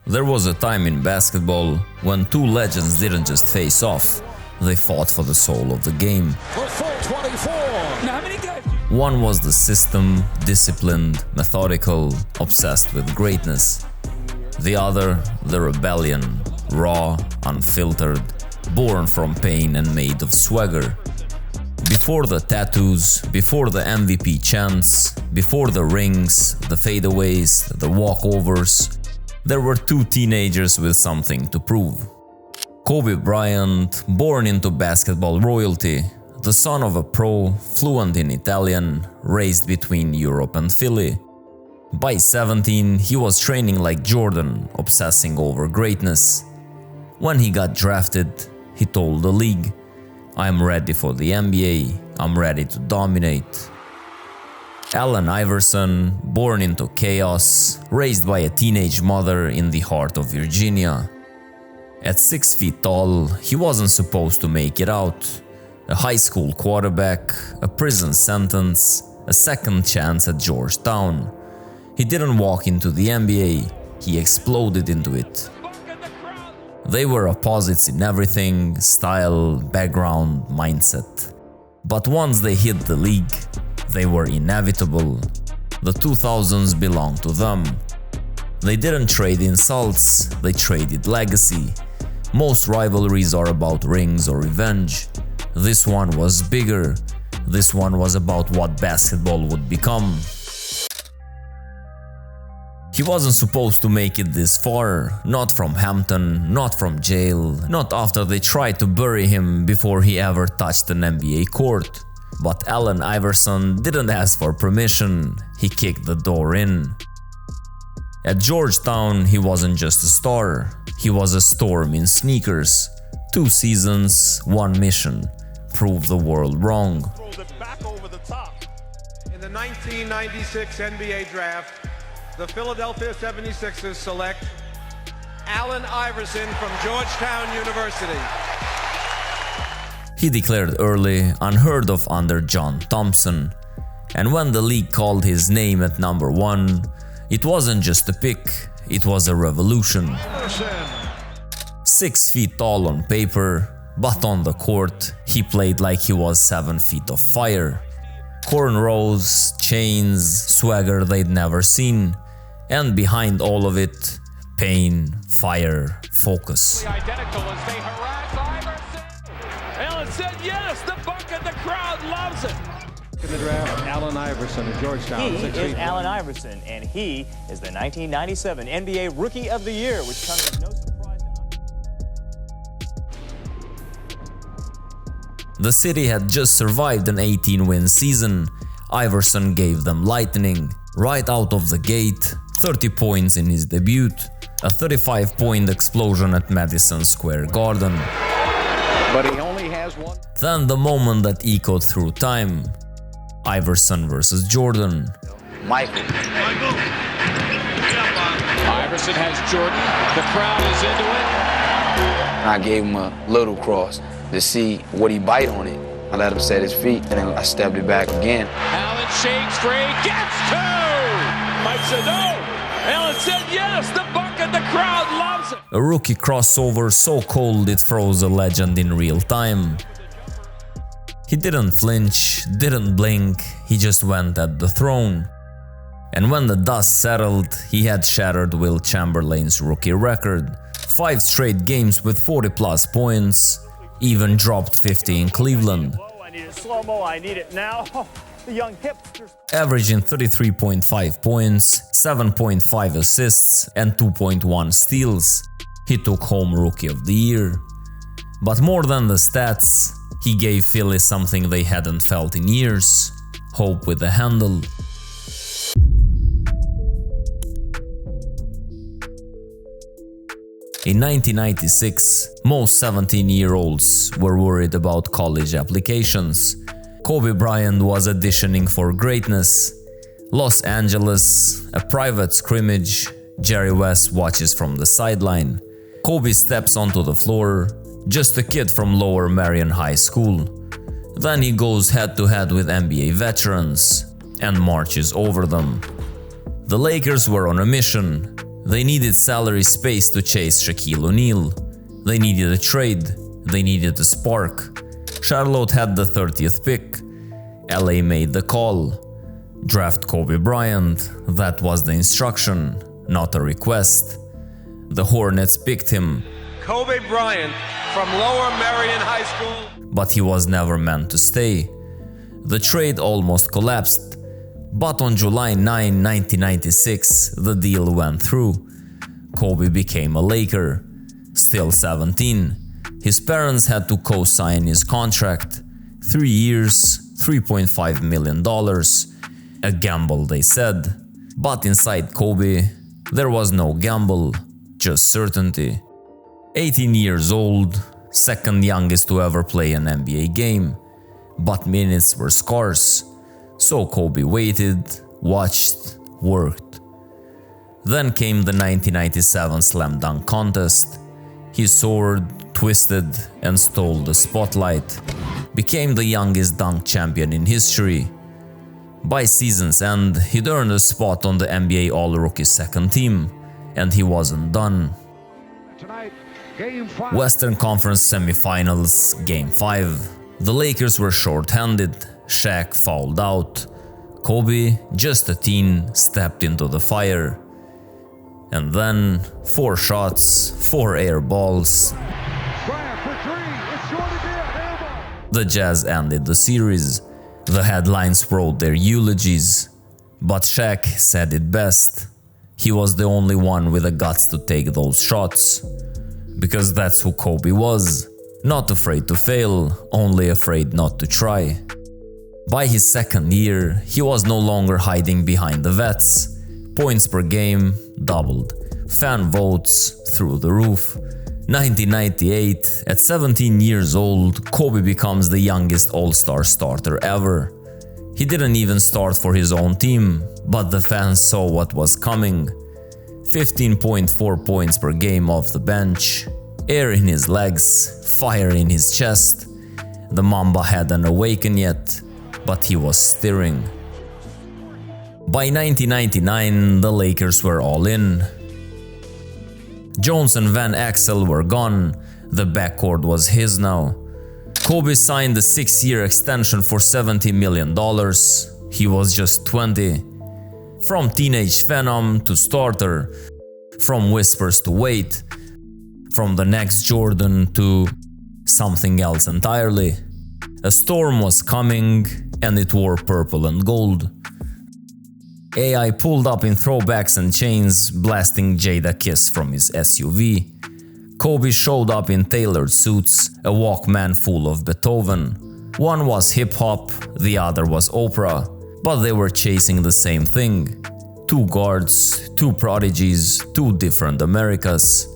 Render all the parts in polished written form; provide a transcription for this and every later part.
There was a time in basketball when two legends didn't just face off, they fought for the soul of the game. One was the system, disciplined, methodical, obsessed with greatness. The other, the rebellion, raw, unfiltered, born from pain and made of swagger. Before the tattoos, before the MVP chants, before the rings, the fadeaways, the walkovers, there were two teenagers with something to prove. Kobe Bryant, born into basketball royalty, the son of a pro, fluent in Italian, raised between Europe and Philly. By 17, he was training like Jordan, obsessing over greatness. When he got drafted, he told the league, "I'm ready for the NBA, I'm ready to dominate." Allen Iverson, born into chaos, raised by a teenage mother in the heart of Virginia. At 6 feet tall, he wasn't supposed to make it out. A high school quarterback, a prison sentence, a second chance at Georgetown. He didn't walk into the NBA, he exploded into it. They were opposites in everything, style, background, mindset. But once they hit the league, they were inevitable. The 2000s belonged to them. They didn't trade insults, they traded legacy. Most rivalries are about rings or revenge. This one was bigger. This one was about what basketball would become. He wasn't supposed to make it this far, not from Hampton, not from jail, not after they tried to bury him before he ever touched an NBA court. But Allen Iverson didn't ask for permission, he kicked the door in. At Georgetown, he wasn't just a star, he was a storm in sneakers. 2 seasons, 1 mission: prove the world wrong. In the 1996 NBA draft, the Philadelphia 76ers select Allen Iverson from Georgetown University. He declared early, unheard of under John Thompson. And when the league called his name at number 1, it wasn't just a pick, it was a revolution. 6 feet tall on paper, but on the court, he played like he was 7 feet of fire. Cornrows, chains, swagger they'd never seen. And behind all of it, pain, fire, focus. Identical as they harass Iverson. Allen said yes, the bucket, the crowd loves it. In the draft, Allen Iverson of Georgetown. He is Allen Iverson, and he is the 1997 NBA Rookie of the Year, which comes as no surprise to The city had just survived an 18-win season. Iverson gave them lightning. Right out of the gate, 30 points in his debut, a 35-point explosion at Madison Square Garden. But he only has one. Then the moment that echoed through time. Iverson versus Jordan. Michael. Iverson has Jordan. The crowd is into it. I gave him a little cross to see would he bite on it. I let him set his feet, and then I stepped it back again. Allen shakes free, gets 2! Mike said no. Allen said yes, the bucket, the crowd loves it. A rookie crossover so cold it froze a legend in real time. He didn't flinch, didn't blink, he just went at the throne. And when the dust settled, he had shattered Will Chamberlain's rookie record. 5 straight games with 40-plus points, even dropped 50 in Cleveland. I need it slow-mo, I need it now. The young hipsters. Averaging 33.5 points, 7.5 assists, and 2.1 steals. He took home Rookie of the Year. But more than the stats, he gave Philly something they hadn't felt in years: hope with a handle. In 1996, most 17-year-olds were worried about college applications. Kobe Bryant was auditioning for greatness. Los Angeles, a private scrimmage, Jerry West watches from the sideline. Kobe steps onto the floor, just a kid from Lower Merion High School. Then he goes head-to-head with NBA veterans and marches over them. The Lakers were on a mission. They needed salary space to chase Shaquille O'Neal. They needed a trade. They needed a spark. Charlotte had the 30th pick. LA made the call. Draft Kobe Bryant. That was the instruction, not a request. The Hornets picked him. Kobe Bryant from Lower Merion High School. But he was never meant to stay. The trade almost collapsed. But on July 9, 1996, the deal went through. Kobe became a Laker. Still 17. His parents had to co-sign his contract. 3 years, $3.5 million. A gamble, they said. But inside Kobe, there was no gamble, just certainty. 18 years old, second youngest to ever play an NBA game. But minutes were scarce. So Kobe waited, watched, worked. Then came the 1997 slam dunk contest. He soared, twisted, and stole the spotlight. Became the youngest dunk champion in history. By season's end, he'd earned a spot on the NBA All-Rookie second team, and he wasn't done. Western Conference Semifinals, Game 5. The Lakers were short-handed. Shaq fouled out. Kobe, just a teen, stepped into the fire. And then 4 shots, 4 air balls. The Jazz ended the series. The headlines wrote their eulogies. But Shaq said it best. He was the only one with the guts to take those shots. Because that's who Kobe was. Not afraid to fail, only afraid not to try. By his second year, he was no longer hiding behind the vets. Points per game doubled. Fan votes through the roof. 1998, at 17 years old, Kobe becomes the youngest All-Star starter ever. He didn't even start for his own team, but the fans saw what was coming. 15.4 points per game off the bench, air in his legs, fire in his chest. The Mamba hadn't awakened yet, but he was stirring. By 1999, the Lakers were all in. Jones and Van Exel were gone, the backcourt was his now. Kobe signed a 6-year extension for $70 million. He was just 20. From teenage phenom to starter, from whispers to wait, from the next Jordan to something else entirely. A storm was coming, and it wore purple and gold. AI pulled up in throwbacks and chains, blasting Jada Kiss from his SUV. Kobe showed up in tailored suits, a Walkman full of Beethoven. One was hip-hop, the other was opera, but they were chasing the same thing. 2 guards, 2 prodigies, 2 different Americas.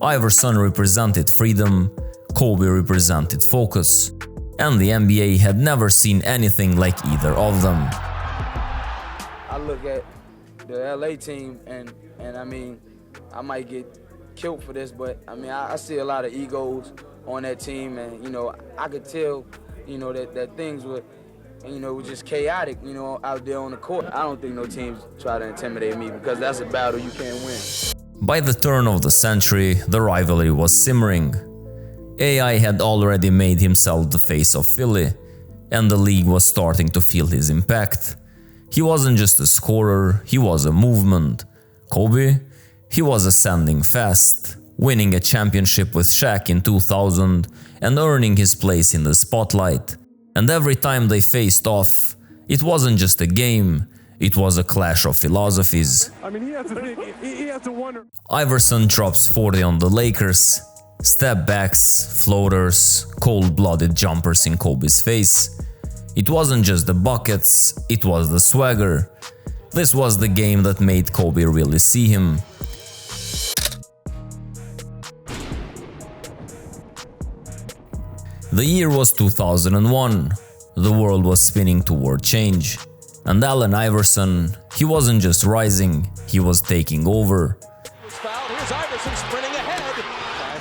Iverson represented freedom, Kobe represented focus. And the NBA had never seen anything like either of them. I look at the LA team and I mean, I might get killed for this, but I mean, I see a lot of egos on that team, and, you know, I could tell, you know, that things were, you know, were just chaotic, you know, out there on the court. I don't think no teams try to intimidate me, because that's a battle you can't win. By the turn of the century, the rivalry was simmering. AI had already made himself the face of Philly, and the league was starting to feel his impact. He wasn't just a scorer, he was a movement. Kobe? He was ascending fast, winning a championship with Shaq in 2000 and earning his place in the spotlight. And every time they faced off, it wasn't just a game, it was a clash of philosophies. I mean, he has to wonder. Iverson drops 40 on the Lakers. Step backs, floaters, cold-blooded jumpers in Kobe's face. It wasn't just the buckets, it was the swagger. This was the game that made Kobe really see him. The year was 2001. The world was spinning toward change. And Allen Iverson, he wasn't just rising, he was taking over. Here's Iverson sprinting ahead.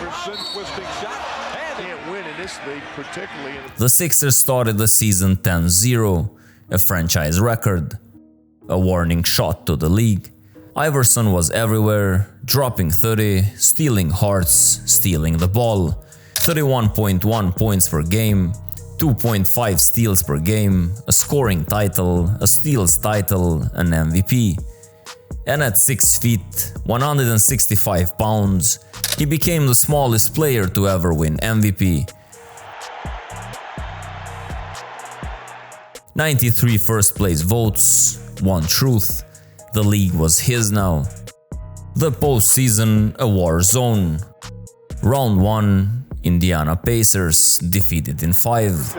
Iverson twisting shot, and can't win in this league, particularly. The Sixers started the season 10-0, a franchise record. A warning shot to the league. Iverson was everywhere, dropping 30, stealing hearts, stealing the ball, 31.1 points per game, 2.5 steals per game, a scoring title, a steals title, an MVP. And at 6 feet, 165 pounds, he became the smallest player to ever win MVP. 93 first place votes, one truth, the league was his now. The postseason, a war zone. Round 1, Indiana Pacers defeated in 5.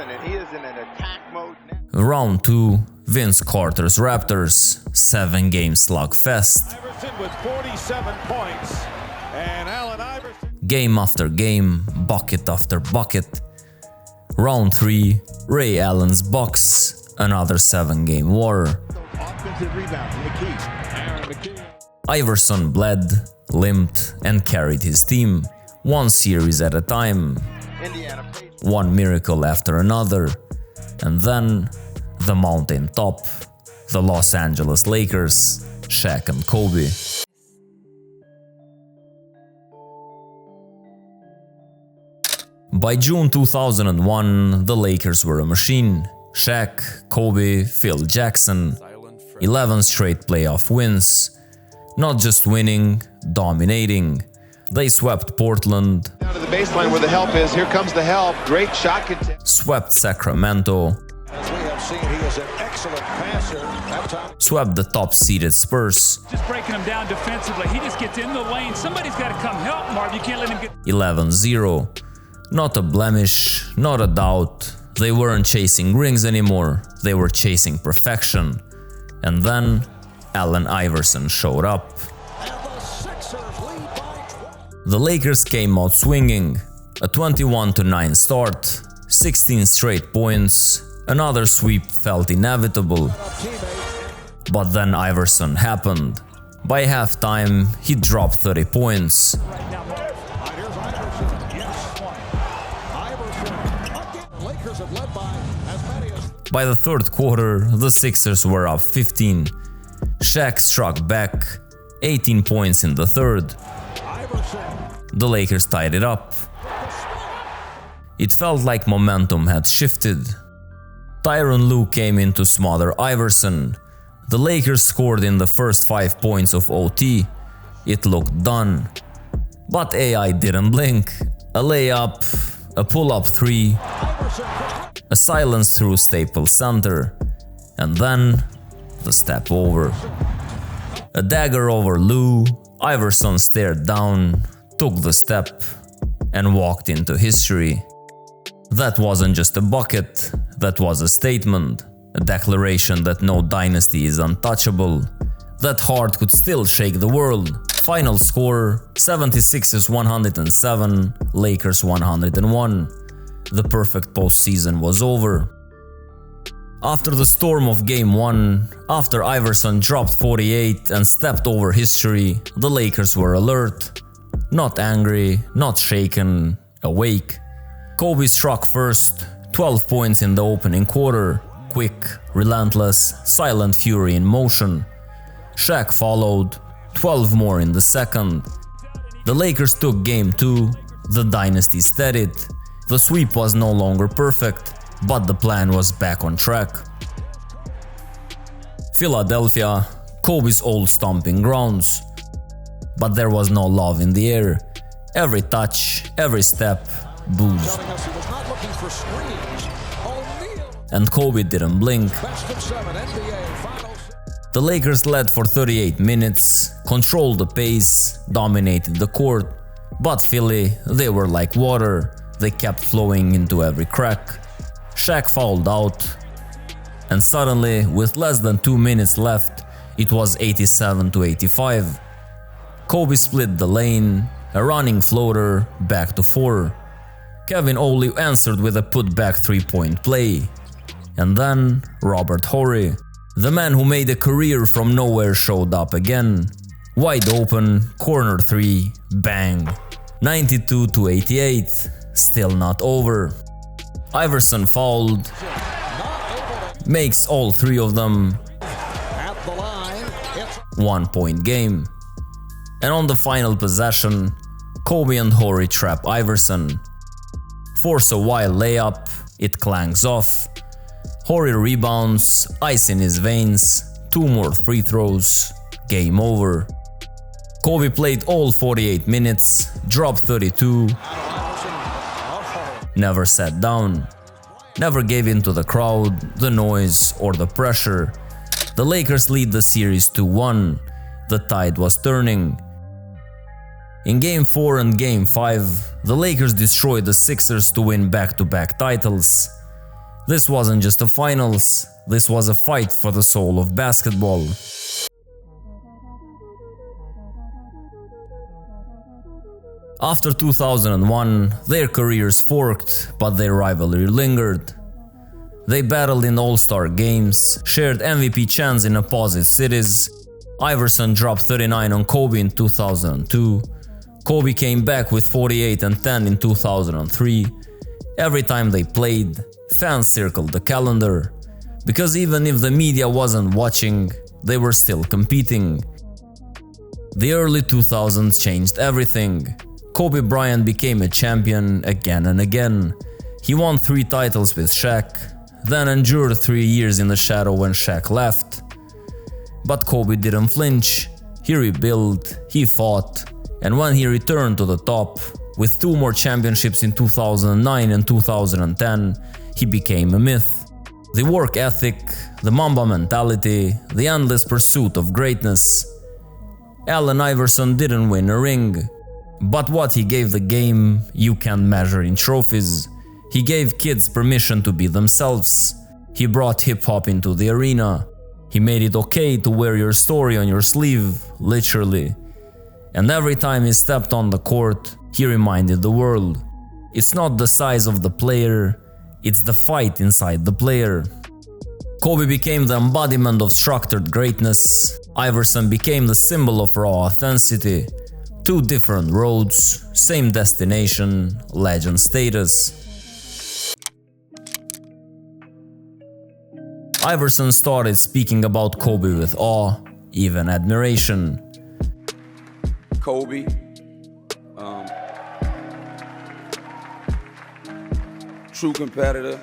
Round 2, Vince Carter's Raptors, 7-game slugfest. Iverson with 47 points. And Allen Iverson. Game after game, bucket after bucket. Round 3, Ray Allen's Bucks, another 7-game war. Offensive rebound from McKee. Iverson bled, limped, and carried his team, one series at a time, one miracle after another, and then the mountain top, the Los Angeles Lakers, Shaq and Kobe. By June 2001, the Lakers were a machine. Shaq, Kobe, Phil Jackson, 11 straight playoff wins. Not just winning, dominating. They swept Portland, down to the baseline where the help is. Here comes the help. Great shot content. swept Sacramento, As we have seen, he is an excellent passer. That time. swept the top-seeded Spurs, Just breaking him down defensively. He just gets in the lane. Somebody's got to come help Marv. You can't let him get... 11-0. Not a blemish, not a doubt. They weren't chasing rings anymore, they were chasing perfection. And then Allen Iverson showed up. The Lakers came out swinging. A 21-9 start, 16 straight points, another sweep felt inevitable. But then Iverson happened. By halftime, he dropped 30 points. By the third quarter, the Sixers were up 15. Shaq struck back, 18 points in the third. The Lakers tied it up. It felt like momentum had shifted. Tyronn Lue came in to smother Iverson. The Lakers scored in the first 5 points of OT. It looked done. But AI didn't blink. A layup, a pull-up 3, a silence through Staples Center, and then the step over. A dagger over Lue, Iverson stared down, took the step, and walked into history. That wasn't just a bucket, that was a statement, a declaration that no dynasty is untouchable, that heart could still shake the world. Final score, 76ers 107, Lakers 101. The perfect postseason was over. After the storm of Game 1, after Iverson dropped 48 and stepped over history, the Lakers were alert. Not angry, not shaken, awake. Kobe struck first, 12 points in the opening quarter, quick, relentless, silent fury in motion. Shaq followed, 12 more in the second. The Lakers took Game 2, the dynasty steadied. The sweep was no longer perfect, but the plan was back on track. Philadelphia, Kobe's old stomping grounds. But there was no love in the air. Every touch, every step, booze. And Kobe didn't blink. The Lakers led for 38 minutes, controlled the pace, dominated the court. But Philly, they were like water. They kept flowing into every crack. Shaq fouled out. And suddenly, with less than 2 minutes left, it was 87-85. Kobe split the lane, a running floater, back to 4. Kevin Ollie answered with a putback 3-point play. And then Robert Horry, the man who made a career from nowhere, showed up again. Wide open, corner 3, bang. 92-88, still not over. Iverson fouled, makes all 3 of them. 1-point game. And on the final possession, Kobe and Horry trap Iverson. Force a wild layup, it clanks off. Horry rebounds, ice in his veins, 2 more free throws, game over. Kobe played all 48 minutes, dropped 32, never sat down, never gave in to the crowd, the noise or the pressure. The Lakers lead the series 2-1, the tide was turning. In Game 4 and Game 5, the Lakers destroyed the Sixers to win back-to-back titles. This wasn't just a finals, this was a fight for the soul of basketball. After 2001, their careers forked, but their rivalry lingered. They battled in All-Star games, shared MVP chants in opposite cities. Iverson dropped 39 on Kobe in 2002. Kobe came back with 48 and 10 in 2003. Every time they played, fans circled the calendar, because even if the media wasn't watching, they were still competing. The early 2000s changed everything. Kobe Bryant became a champion again and again. He won 3 titles with Shaq, then endured 3 years in the shadow when Shaq left. But Kobe didn't flinch. He rebuilt, he fought, and when he returned to the top, with 2 more championships in 2009 and 2010, he became a myth. The work ethic, the Mamba mentality, the endless pursuit of greatness. Allen Iverson didn't win a ring, but what he gave the game, you can't measure in trophies. He gave kids permission to be themselves. He brought hip-hop into the arena. He made it okay to wear your story on your sleeve, literally. And every time he stepped on the court, he reminded the world. It's not the size of the player, it's the fight inside the player. Kobe became the embodiment of structured greatness. Iverson became the symbol of raw authenticity. 2 different roads, same destination, legend status. Iverson started speaking about Kobe with awe, even admiration. Kobe, true competitor.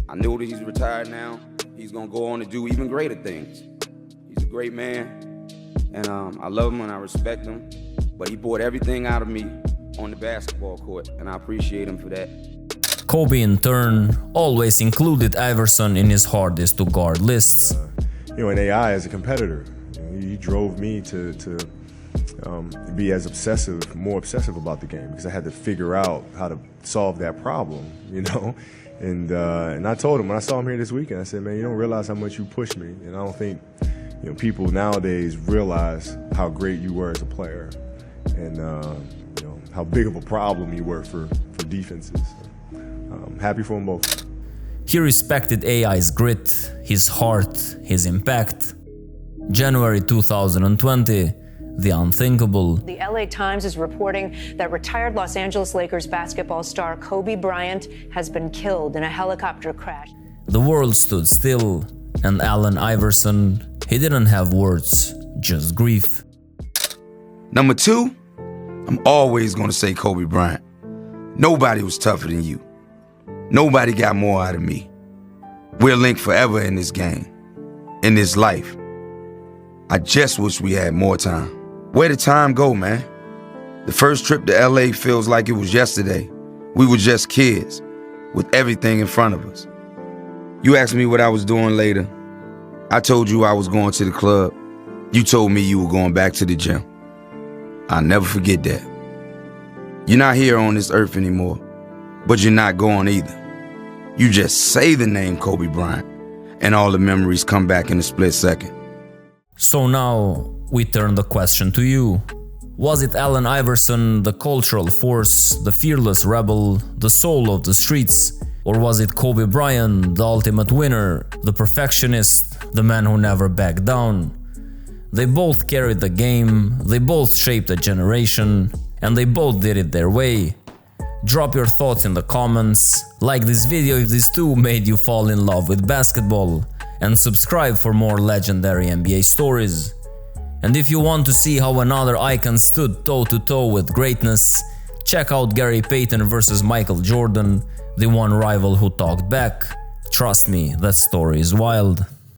I know that he's retired now. He's gonna go on to do even greater things. He's a great man, and I love him and I respect him. But he brought everything out of me on the basketball court, and I appreciate him for that. Kobe, in turn, always included Iverson in his hardest to guard lists. And AI as a competitor, he drove me to be as obsessive, more obsessive about the game, because I had to figure out how to solve that problem, And I told him when I saw him here this weekend, I said, man, you don't realize how much you pushed me, and I don't think people nowadays realize how great you were as a player, and how big of a problem you were for defenses. I'm happy for them both. He respected AI's grit, his heart, his impact. January 2020, the unthinkable. The LA Times is reporting that retired Los Angeles Lakers basketball star Kobe Bryant has been killed in a helicopter crash. The world stood still, and Allen Iverson, he didn't have words, just grief. Number 2, I'm always gonna say Kobe Bryant. Nobody was tougher than you. Nobody got more out of me. We're linked forever in this game, in this life. I just wish we had more time. Where did time go, man? The first trip to LA feels like it was yesterday. We were just kids, with everything in front of us. You asked me what I was doing later. I told you I was going to the club. You told me you were going back to the gym. I'll never forget that. You're not here on this earth anymore, but you're not going either. You just say the name Kobe Bryant, and all the memories come back in a split second. So now, we turn the question to you. Was it Allen Iverson, the cultural force, the fearless rebel, the soul of the streets? Or was it Kobe Bryant, the ultimate winner, the perfectionist, the man who never backed down? They both carried the game, they both shaped a generation, and they both did it their way. Drop your thoughts in the comments, like this video if these two made you fall in love with basketball, and subscribe for more legendary NBA stories. And if you want to see how another icon stood toe-to-toe with greatness, check out Gary Payton versus Michael Jordan, the one rival who talked back. Trust me, that story is wild.